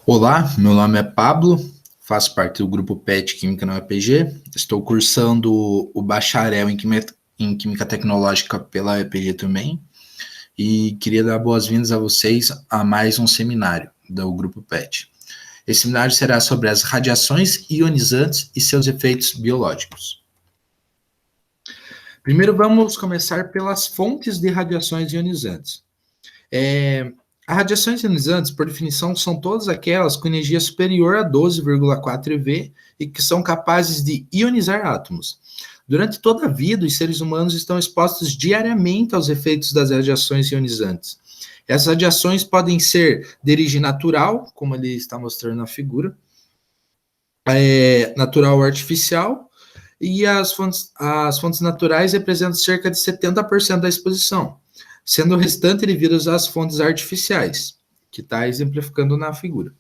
Olá, meu nome é Pablo, faço parte do grupo PET Química na UEPG, estou cursando o bacharel em Química Tecnológica pela UEPG também, e queria dar boas-vindas a vocês a mais um seminário do grupo PET. Esse seminário será sobre as radiações ionizantes e seus efeitos biológicos. Primeiro vamos começar pelas fontes de radiações ionizantes. As radiações ionizantes, por definição, são todas aquelas com energia superior a 12,4 eV e que são capazes de ionizar átomos. Durante toda a vida, os seres humanos estão expostos diariamente aos efeitos das radiações ionizantes. Essas radiações podem ser de origem natural, como ele está mostrando na figura, natural ou artificial, e as fontes naturais representam cerca de 70% da exposição, sendo o restante devido às fontes artificiais, que está exemplificando na figura.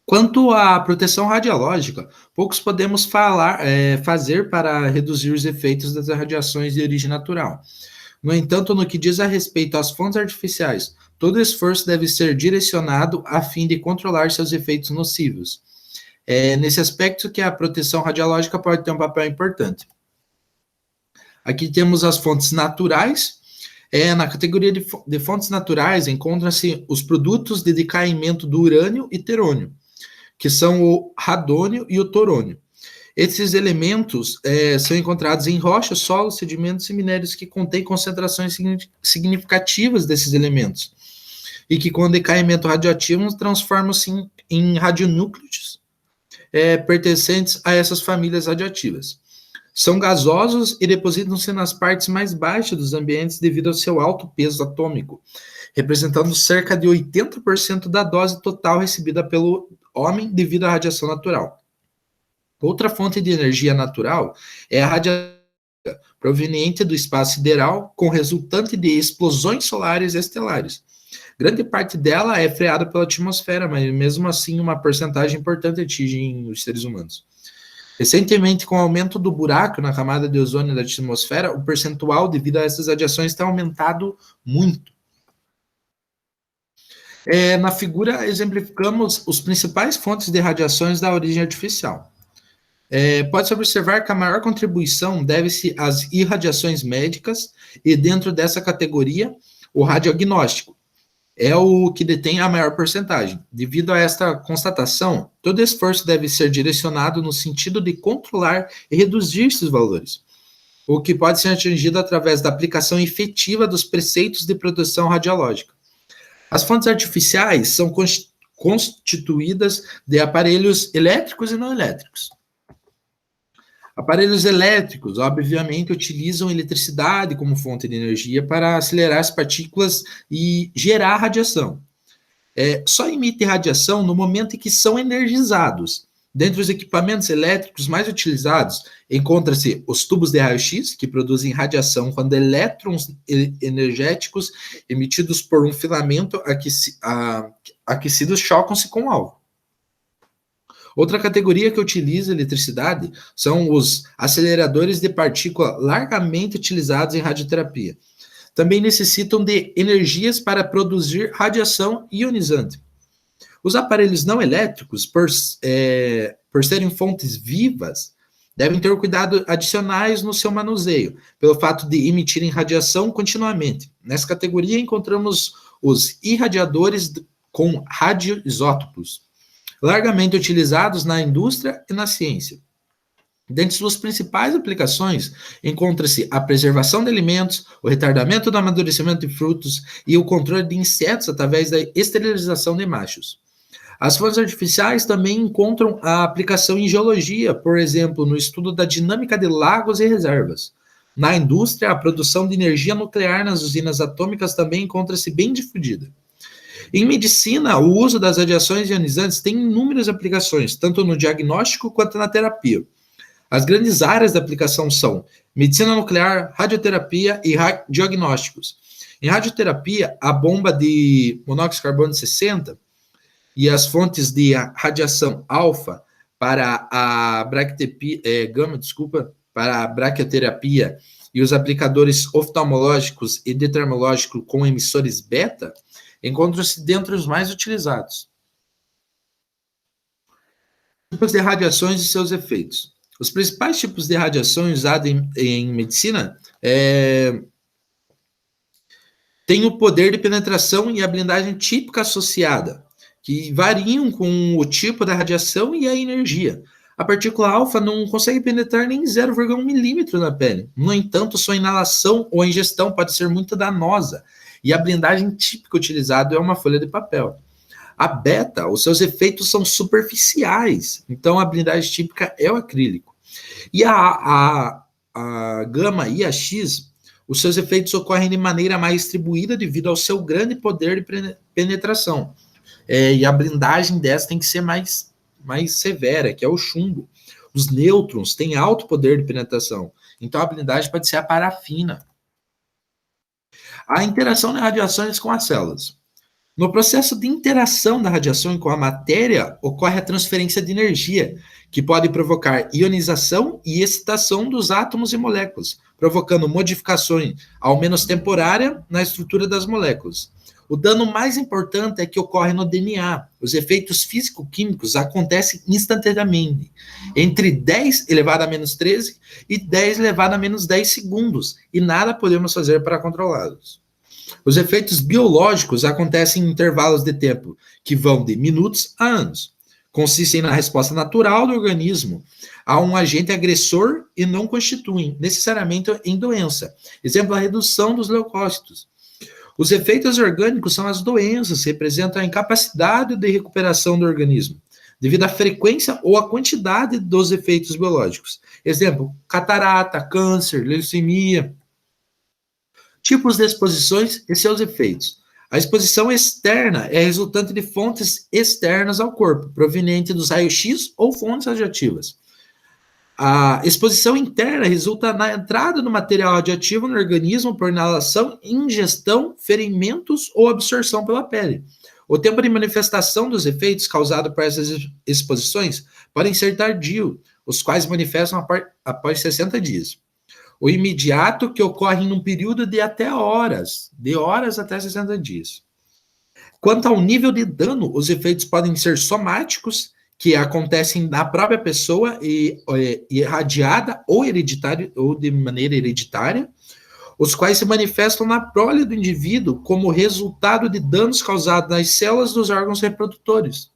Quanto à proteção radiológica, poucos podemos fazer para reduzir os efeitos das radiações de origem natural. No entanto, no que diz a respeito às fontes artificiais, todo esforço deve ser direcionado a fim de controlar seus efeitos nocivos. É nesse aspecto que a proteção radiológica pode ter um papel importante. Aqui temos as fontes naturais. Na categoria de fontes naturais encontram-se os produtos de decaimento do urânio e terônio, que são o radônio e o torônio. Esses elementos são encontrados em rochas, solos, sedimentos e minérios que contêm concentrações significativas desses elementos e que, com o decaimento radioativo, transformam-se em radionúcleos pertencentes a essas famílias radioativas. São gasosos e depositam-se nas partes mais baixas dos ambientes devido ao seu alto peso atômico, representando cerca de 80% da dose total recebida pelo homem devido à radiação natural. Outra fonte de energia natural é a radiação proveniente do espaço sideral, com resultante de explosões solares estelares. Grande parte dela é freada pela atmosfera, mas mesmo assim uma porcentagem importante atinge os seres humanos. Recentemente, com o aumento do buraco na camada de ozônio da atmosfera, o percentual devido a essas radiações tem aumentado muito. Na figura, exemplificamos os principais fontes de radiações da origem artificial. Pode-se observar que a maior contribuição deve-se às irradiações médicas e, dentro dessa categoria, o radioagnóstico é o que detém a maior porcentagem. Devido a esta constatação, todo esforço deve ser direcionado no sentido de controlar e reduzir esses valores, o que pode ser atingido através da aplicação efetiva dos preceitos de proteção radiológica. As fontes artificiais são constituídas de aparelhos elétricos e não elétricos. Aparelhos elétricos, obviamente, utilizam eletricidade como fonte de energia para acelerar as partículas e gerar radiação. Só emitem radiação no momento em que são energizados. Dentre os equipamentos elétricos mais utilizados, encontra-se os tubos de raio-x, que produzem radiação quando elétrons energéticos emitidos por um filamento aquecido chocam-se com algo. Outra categoria que utiliza eletricidade são os aceleradores de partícula largamente utilizados em radioterapia. Também necessitam de energias para produzir radiação ionizante. Os aparelhos não elétricos, por serem fontes vivas, devem ter cuidado adicionais no seu manuseio, pelo fato de emitirem radiação continuamente. Nessa categoria encontramos os irradiadores com radioisótopos, largamente utilizados na indústria e na ciência. Dentre suas principais aplicações, encontra-se a preservação de alimentos, o retardamento do amadurecimento de frutos e o controle de insetos através da esterilização de machos. As fontes artificiais também encontram a aplicação em geologia, por exemplo, no estudo da dinâmica de lagos e reservas. Na indústria, a produção de energia nuclear nas usinas atômicas também encontra-se bem difundida. Em medicina, o uso das radiações ionizantes tem inúmeras aplicações, tanto no diagnóstico quanto na terapia. As grandes áreas de aplicação são medicina nuclear, radioterapia e diagnósticos. Em radioterapia, a bomba de monóxido de carbono 60 e as fontes de radiação alfa para a para a braquioterapia e os aplicadores oftalmológicos e de termológico com emissores beta encontram-se dentre os mais utilizados. Tipos de radiações e seus efeitos. Os principais tipos de radiação usados em medicina têm o poder de penetração e a blindagem típica associada, que variam com o tipo da radiação e a energia. A partícula alfa não consegue penetrar nem 0,1 milímetro na pele. No entanto, sua inalação ou ingestão pode ser muito danosa, e a blindagem típica utilizada é uma folha de papel. A beta, os seus efeitos são superficiais, então a blindagem típica é o acrílico. E a gama e a X, os seus efeitos ocorrem de maneira mais distribuída devido ao seu grande poder de penetração. E a blindagem dessa tem que ser mais severa, que é o chumbo. Os nêutrons têm alto poder de penetração, então a blindagem pode ser a parafina. A interação de radiações com as células. No processo de interação da radiação com a matéria, ocorre a transferência de energia, que pode provocar ionização e excitação dos átomos e moléculas, provocando modificações, ao menos temporária, na estrutura das moléculas. O dano mais importante é que ocorre no DNA. Os efeitos físico-químicos acontecem instantaneamente, entre 10 elevado a menos 13 e 10 elevado a menos 10 segundos, e nada podemos fazer para controlá-los. Os efeitos biológicos acontecem em intervalos de tempo que vão de minutos a anos. Consistem na resposta natural do organismo a um agente agressor e não constituem necessariamente em doença. Exemplo, a redução dos leucócitos. Os efeitos orgânicos são as doenças, que representam a incapacidade de recuperação do organismo, devido à frequência ou à quantidade dos efeitos biológicos. Exemplo, catarata, câncer, leucemia. Tipos de exposições e seus efeitos. A exposição externa é resultante de fontes externas ao corpo, proveniente dos raios-x ou fontes radioativas. A exposição interna resulta na entrada do material radioativo no organismo por inalação, ingestão, ferimentos ou absorção pela pele. O tempo de manifestação dos efeitos causados por essas exposições podem ser tardio, os quais manifestam após 60 dias. O imediato, que ocorre em um período de até horas, de horas até 60 dias. Quanto ao nível de dano, os efeitos podem ser somáticos, que acontecem na própria pessoa e irradiada ou hereditária, ou de maneira hereditária, os quais se manifestam na prole do indivíduo como resultado de danos causados nas células dos órgãos reprodutores.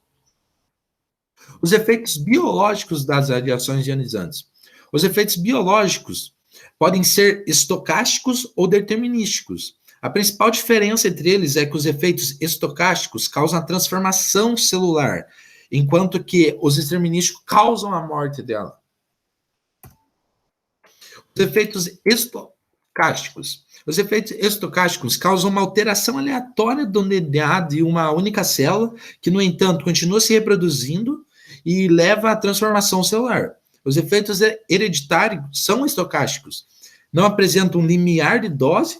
Os efeitos biológicos das radiações ionizantes. Os efeitos biológicos podem ser estocásticos ou determinísticos. A principal diferença entre eles é que os efeitos estocásticos causam a transformação celular, enquanto que os determinísticos causam a morte dela. Os efeitos estocásticos. Os efeitos estocásticos causam uma alteração aleatória do DNA de uma única célula, que, no entanto, continua se reproduzindo e leva à transformação celular. Os efeitos hereditários são estocásticos, não apresentam um limiar de dose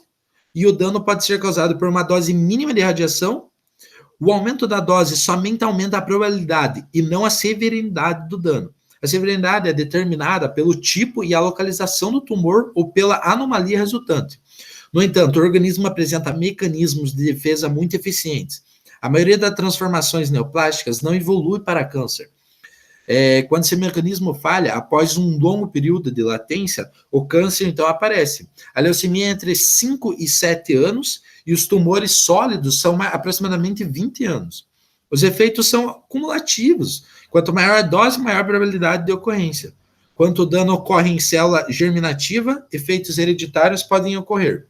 e o dano pode ser causado por uma dose mínima de radiação. O aumento da dose somente aumenta a probabilidade e não a severidade do dano. A severidade é determinada pelo tipo e a localização do tumor ou pela anomalia resultante. No entanto, o organismo apresenta mecanismos de defesa muito eficientes. A maioria das transformações neoplásticas não evolui para câncer. Quando esse mecanismo falha, após um longo período de latência, o câncer então aparece. A leucemia é entre 5 e 7 anos e os tumores sólidos são aproximadamente 20 anos. Os efeitos são cumulativos. Quanto maior a dose, maior a probabilidade de ocorrência. Quanto o dano ocorre em célula germinativa, efeitos hereditários podem ocorrer.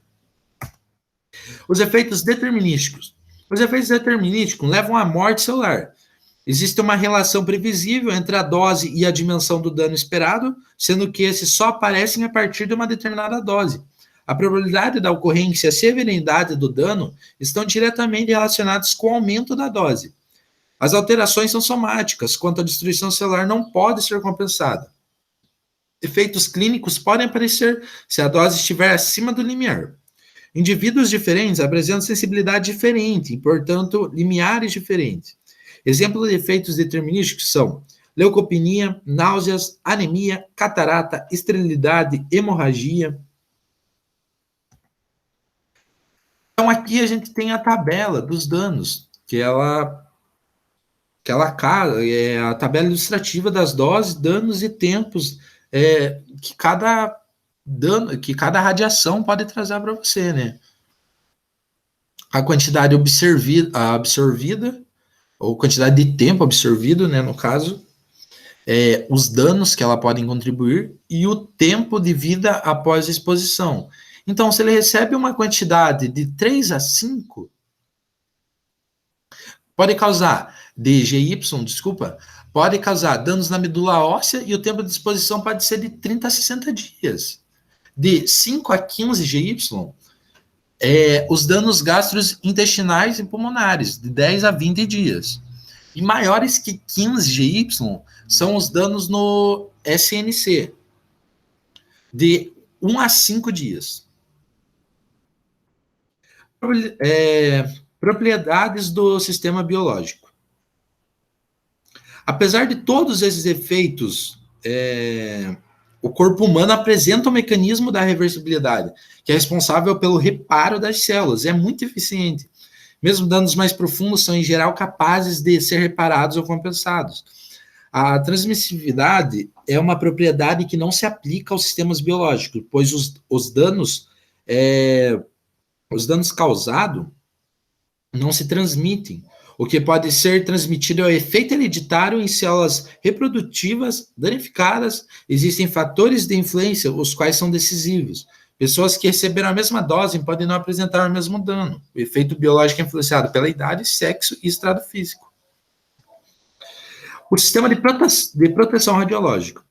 Os efeitos determinísticos. Os efeitos determinísticos levam à morte celular. Existe uma relação previsível entre a dose e a dimensão do dano esperado, sendo que esses só aparecem a partir de uma determinada dose. A probabilidade da ocorrência e a severidade do dano estão diretamente relacionados com o aumento da dose. As alterações são somáticas, quanto a destruição celular não pode ser compensada. Efeitos clínicos podem aparecer se a dose estiver acima do limiar. Indivíduos diferentes apresentam sensibilidade diferente e, portanto, limiares diferentes. Exemplos de efeitos determinísticos são leucopenia, náuseas, anemia, catarata, esterilidade, hemorragia. Então aqui a gente tem a tabela dos danos, que ela a tabela ilustrativa das doses, danos e tempos que cada radiação pode trazer para você, né? A quantidade absorvida, ou quantidade de tempo absorvido, né, no caso, os danos que ela podem contribuir e o tempo de vida após a exposição. Então, se ele recebe uma quantidade de 3 a 5, pode causar pode causar danos na medula óssea e o tempo de exposição pode ser de 30 a 60 dias. De 5 a 15 GY, os danos gastrointestinais e pulmonares, de 10 a 20 dias. E maiores que 15 GY são os danos no SNC, de 1 a 5 dias. Propriedades do sistema biológico. Apesar de todos esses efeitos, o corpo humano apresenta o mecanismo da reversibilidade, que é responsável pelo reparo das células. É muito eficiente. Mesmo danos mais profundos são, em geral, capazes de ser reparados ou compensados. A transmissividade é uma propriedade que não se aplica aos sistemas biológicos, pois os danos causados não se transmitem. O que pode ser transmitido é o efeito hereditário em células reprodutivas danificadas. Existem fatores de influência, os quais são decisivos. Pessoas que receberam a mesma dose podem não apresentar o mesmo dano. O efeito biológico é influenciado pela idade, sexo e estado físico. O sistema de proteção radiológica.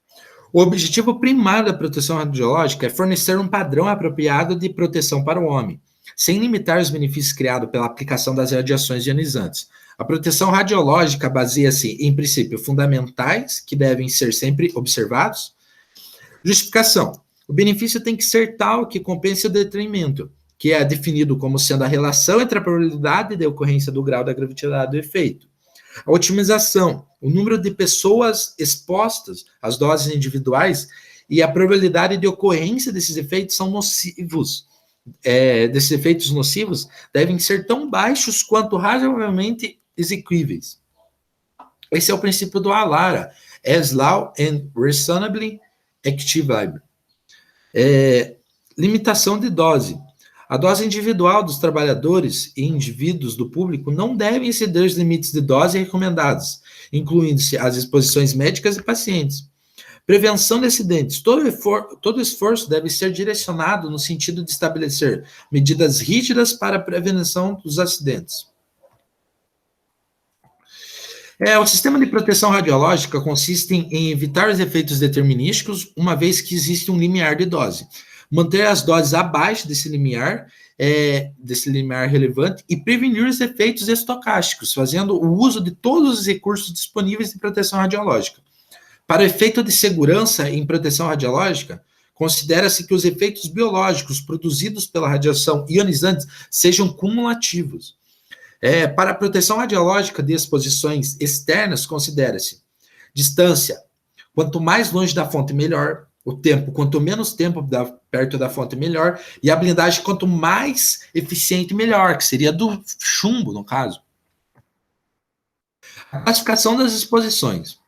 O objetivo primário da proteção radiológica é fornecer um padrão apropriado de proteção para o homem, sem limitar os benefícios criados pela aplicação das radiações ionizantes. A proteção radiológica baseia-se em princípios fundamentais que devem ser sempre observados. Justificação. O benefício tem que ser tal que compense o detrimento, que é definido como sendo a relação entre a probabilidade de ocorrência do grau da gravidade do efeito. A otimização. O número de pessoas expostas às doses individuais e a probabilidade de ocorrência desses efeitos são nocivos. Desses efeitos nocivos devem ser tão baixos quanto razoavelmente execuíveis. Esse é o princípio do ALARA, as law and reasonably achievable. Limitação de dose. A dose individual dos trabalhadores e indivíduos do público não deve exceder os limites de dose recomendados, incluindo-se as exposições médicas e pacientes. Prevenção de acidentes. Todo esforço deve ser direcionado no sentido de estabelecer medidas rígidas para a prevenção dos acidentes. O sistema de proteção radiológica consiste em evitar os efeitos determinísticos, uma vez que existe um limiar de dose. Manter as doses abaixo desse limiar relevante e prevenir os efeitos estocásticos, fazendo o uso de todos os recursos disponíveis de proteção radiológica. Para o efeito de segurança em proteção radiológica, considera-se que os efeitos biológicos produzidos pela radiação ionizante sejam cumulativos. Para a proteção radiológica de exposições externas, considera-se distância. Quanto mais longe da fonte, melhor. O tempo, quanto menos tempo perto da fonte, melhor. E a blindagem, quanto mais eficiente, melhor, que seria do chumbo, no caso. A classificação das exposições.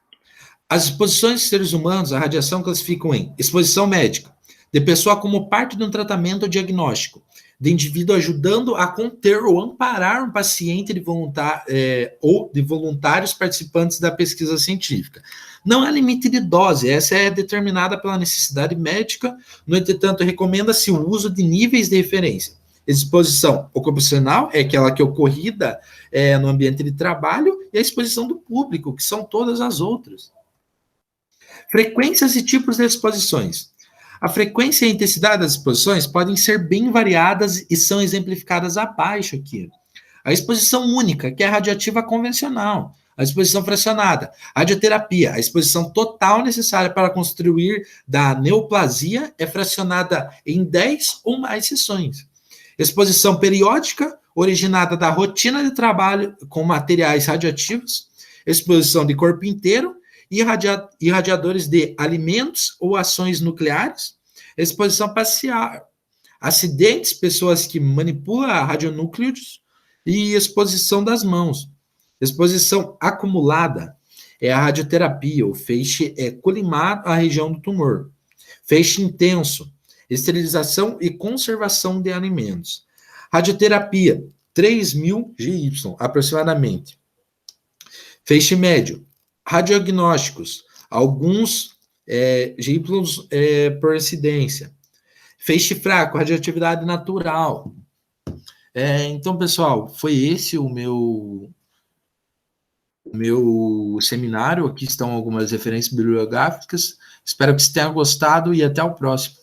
As exposições de seres humanos à radiação classificam em exposição médica, de pessoa como parte de um tratamento diagnóstico, de indivíduo ajudando a conter ou amparar um paciente ou de voluntários participantes da pesquisa científica. Não há limite de dose, essa é determinada pela necessidade médica, no entretanto, recomenda-se o uso de níveis de referência. Exposição ocupacional é aquela que é ocorrida no ambiente de trabalho, e a exposição do público, que são todas as outras. Frequências e tipos de exposições. A frequência e a intensidade das exposições podem ser bem variadas e são exemplificadas abaixo aqui. A exposição única, que é a radioativa convencional. A exposição fracionada, a radioterapia. A exposição total necessária para construir da neoplasia é fracionada em 10 ou mais sessões. Exposição periódica, originada da rotina de trabalho com materiais radioativos. Exposição de corpo inteiro, irradiadores de alimentos ou ações nucleares, exposição parcial, acidentes, pessoas que manipulam radionúcleos e exposição das mãos. Exposição acumulada é a radioterapia, o feixe é colimado à região do tumor. Feixe intenso, esterilização e conservação de alimentos. Radioterapia, 3.000 GY, aproximadamente. Feixe médio, radiodiagnósticos, alguns GY por incidência. Feixe fraco, radioatividade natural. Então, pessoal, foi esse o meu seminário. Aqui estão algumas referências bibliográficas. Espero que você tenha gostado e até o próximo.